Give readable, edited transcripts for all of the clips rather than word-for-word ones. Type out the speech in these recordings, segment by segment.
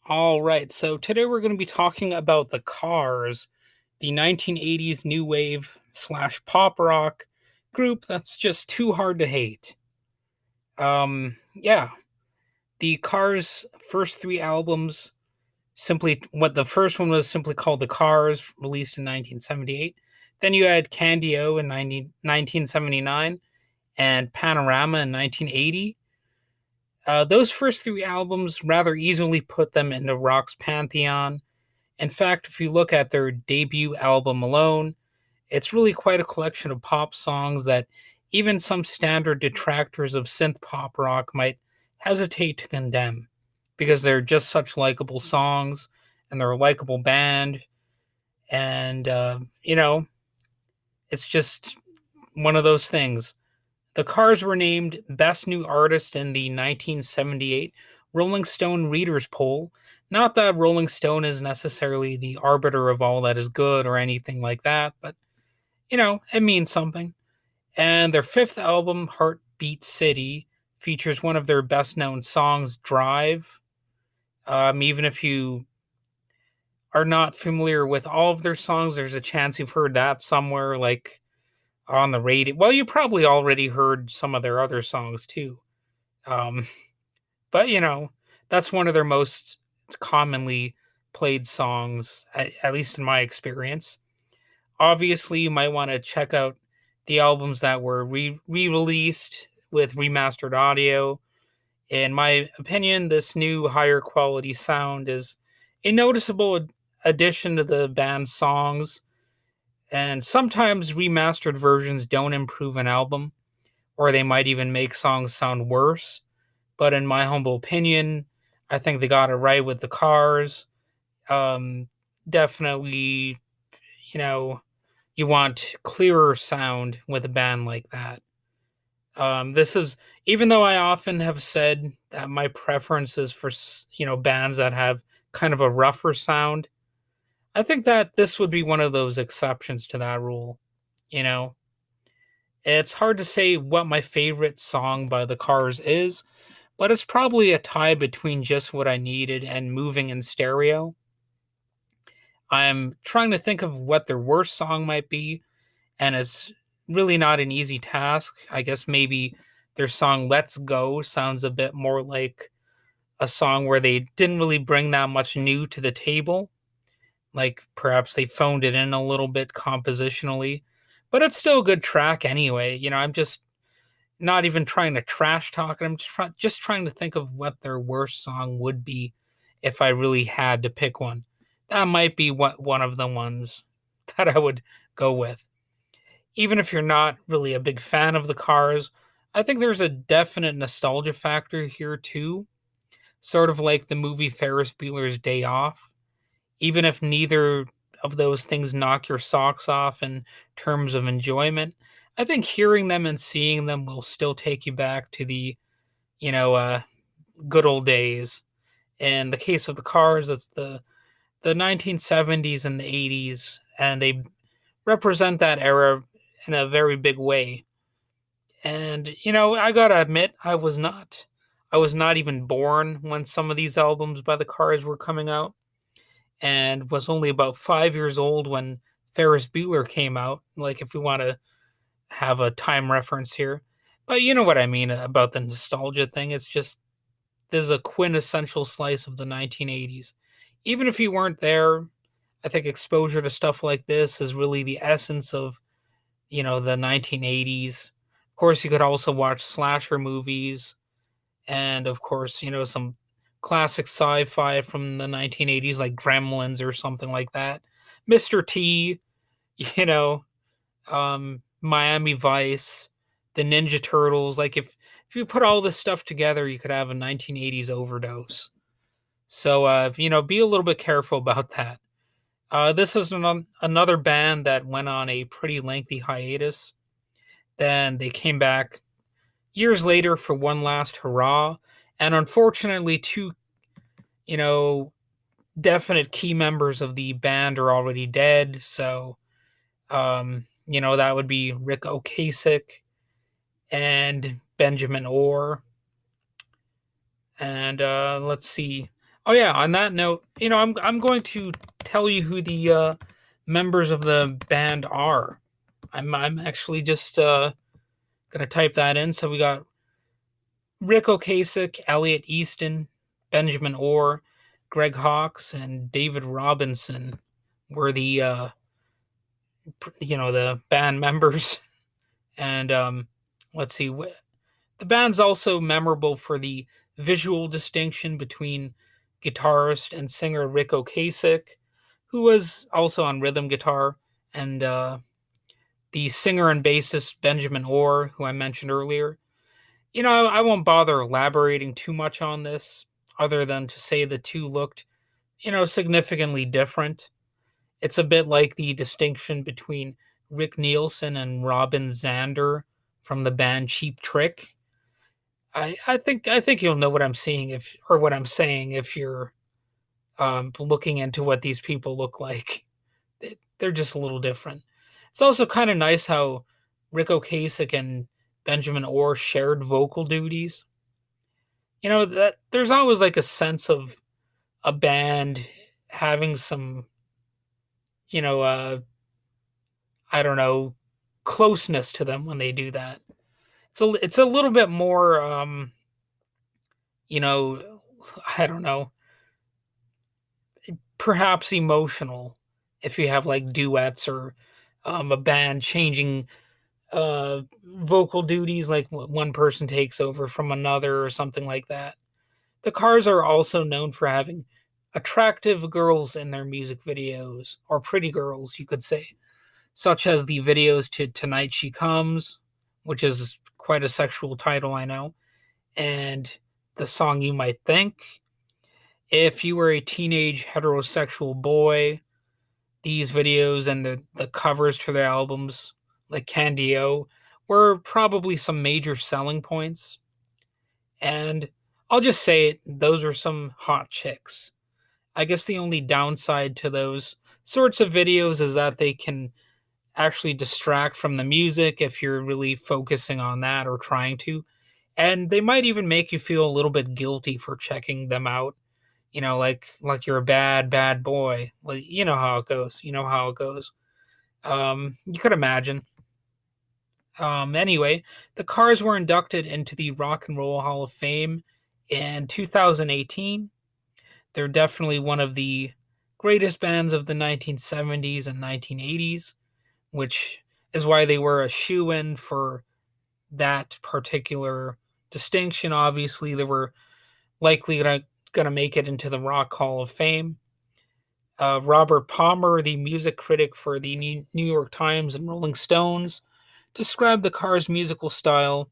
All right, so today we're going to be talking about the Cars, the 1980s new wave slash pop rock group that's just too hard to hate. Yeah, the Cars' first three albums the first one was simply called The Cars, released in 1978. Then you had Candy-O in 1979 and Panorama in 1980. Those first three albums rather easily put them into rock's pantheon. In fact, if you look at their debut album alone, it's really quite a collection of pop songs that even some standard detractors of synth pop rock might hesitate to condemn because they're just such likable songs and they're a likable band. And, it's just one of those things. The Cars were named Best New Artist in the 1978 Rolling Stone Readers Poll. Not that Rolling Stone is necessarily the arbiter of all that is good or anything like that, but it means something. And their fifth album, Heartbeat City, features one of their best known songs, Drive. Even if you are not familiar with all of their songs, there's a chance you've heard that somewhere, like on the radio. Well, you probably already heard some of their other songs too. Um, but that's one of their most commonly played songs, at least in my experience. Obviously, you might want to check out the albums that were re-released with remastered audio. In my opinion, this new higher quality sound is a noticeable addition to the band's songs, and sometimes remastered versions don't improve an album, or they might even make songs sound worse. But in my humble opinion, I think they got it right with the Cars. Um, Definitely, you know, you want clearer sound with a band like that. This is Even though I often have said that my preference is for bands that have kind of a rougher sound. I think that this would be one of those exceptions to that rule. You know, it's hard to say what my favorite song by the Cars is, but it's probably a tie between Just What I Needed and Moving in Stereo. I'm trying to think of what their worst song might be, and it's really not an easy task. I guess maybe their song Let's Go sounds a bit more like a song where they didn't really bring that much new to the table. Like perhaps they phoned it in a little bit compositionally, but it's still a good track anyway. I'm just not even trying to trash talk it. I'm just trying to think of what their worst song would be if I really had to pick one. That might be one of the ones that I would go with. Even if you're not really a big fan of the Cars, I think there's a definite nostalgia factor here too, sort of like the movie Ferris Bueller's Day Off. Even if neither of those things knock your socks off in terms of enjoyment, I think hearing them and seeing them will still take you back to the, you know, uh, good old days. In the case of the Cars, it's the 1970s and the 80s, and they represent that era in a very big way. And I gotta admit, I was not even born when some of these albums by the Cars were coming out, and was only about 5 years old when Ferris Bueller came out. Like, if we want to have a time reference here, but you know what I mean about the nostalgia thing. It's just there's a quintessential slice of the 1980s. Even if you weren't there, I think exposure to stuff like this is really the essence of the 1980s. Of course, you could also watch slasher movies, and of course, some classic sci-fi from the 1980s like Gremlins or something like that. Mr. T, you know, Miami Vice, the Ninja Turtles. Like, if you put all this stuff together, you could have a 1980s overdose. So be a little bit careful about that. This is another band that went on a pretty lengthy hiatus. Then they came back years later for one last hurrah, and unfortunately, two you know definite key members of the band are already dead. So that would be Rick Ocasek and Benjamin Orr. And let's see. Oh yeah, on that note, I'm going to tell you who the members of the band are. I'm actually just gonna type that in. So we got Rick Ocasek, Elliot Easton, Benjamin Orr, Greg Hawkes, and David Robinson were the the band members. And let's see, the band's also memorable for the visual distinction between guitarist and singer Rick Ocasek, who was also on rhythm guitar, and the singer and bassist Benjamin Orr, who I mentioned earlier. I won't bother elaborating too much on this, other than to say the two looked, significantly different. It's a bit like the distinction between Rick Nielsen and Robin Zander from the band Cheap Trick. I think you'll know what I'm seeing if or what I'm saying if you're looking into what these people look like. They're just a little different. It's also kind of nice how Rick Ocasek and Benjamin Orr shared vocal duties. That there's always like a sense of a band having some, you know, I don't know, closeness to them when they do that. It's a little bit more, you know, I don't know, perhaps emotional if you have like duets or a band changing vocal duties, like one person takes over from another or something like that. The Cars are also known for having attractive girls in their music videos, or pretty girls, you could say, such as the videos to Tonight She Comes, which is quite a sexual title, I know, and the song You Might Think. If you were a teenage heterosexual boy, these videos and the covers to their albums, like Candy-O, were probably some major selling points. And I'll just say it, those are some hot chicks. I guess the only downside to those sorts of videos is that they can actually distract from the music if you're really focusing on that or trying to. And they might even make you feel a little bit guilty for checking them out. Like you're a bad boy. Well, you know how it goes. You know how it goes. You could imagine. Anyway, the Cars were inducted into the Rock and Roll Hall of Fame in 2018. They're definitely one of the greatest bands of the 1970s and 1980s, which is why they were a shoe in for that particular distinction. Obviously, they were likely gonna make it into the Rock Hall of Fame. Robert Palmer, the music critic for the New York Times and Rolling Stones, described the Cars' musical style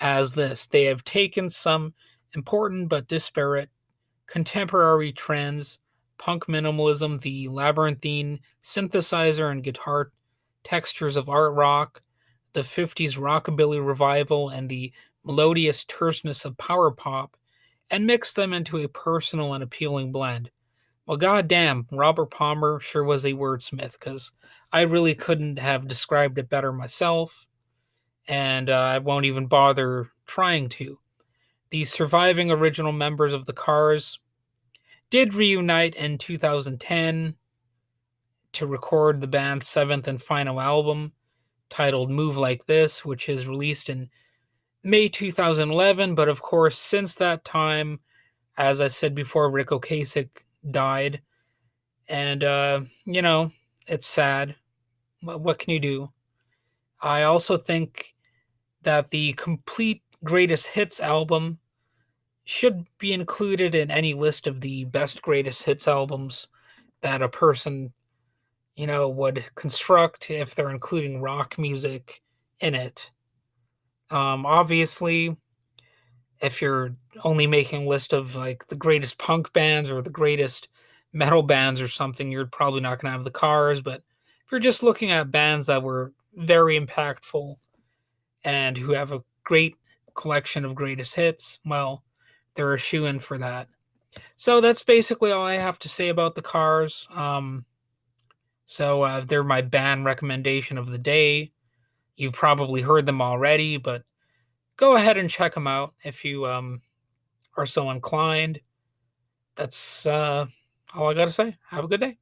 as this: they have taken some important but disparate contemporary trends, punk minimalism, the labyrinthine synthesizer and guitar textures of art rock, the 50s rockabilly revival, and the melodious terseness of power pop, and mixed them into a personal and appealing blend. Well, goddamn, Robert Palmer sure was a wordsmith, because I really couldn't have described it better myself, and I won't even bother trying to. The surviving original members of the Cars did reunite in 2010 to record the band's seventh and final album, titled Move Like This, which is released in May 2011. But of course, since that time, as I said before, Rick Ocasek died. And, it's sad. What can you do? I also think that the complete greatest hits album should be included in any list of the best greatest hits albums that a person, would construct if they're including rock music in it. Obviously, if you're only making a list of like the greatest punk bands or the greatest metal bands or something, you're probably not going to have the Cars. But if you're just looking at bands that were very impactful and who have a great collection of greatest hits, well, they're a shoe in for that. So that's basically all I have to say about the Cars. So they're my band recommendation of the day. You've probably heard them already, but go ahead and check them out if you are so inclined. That's all I got to say. Have a good day.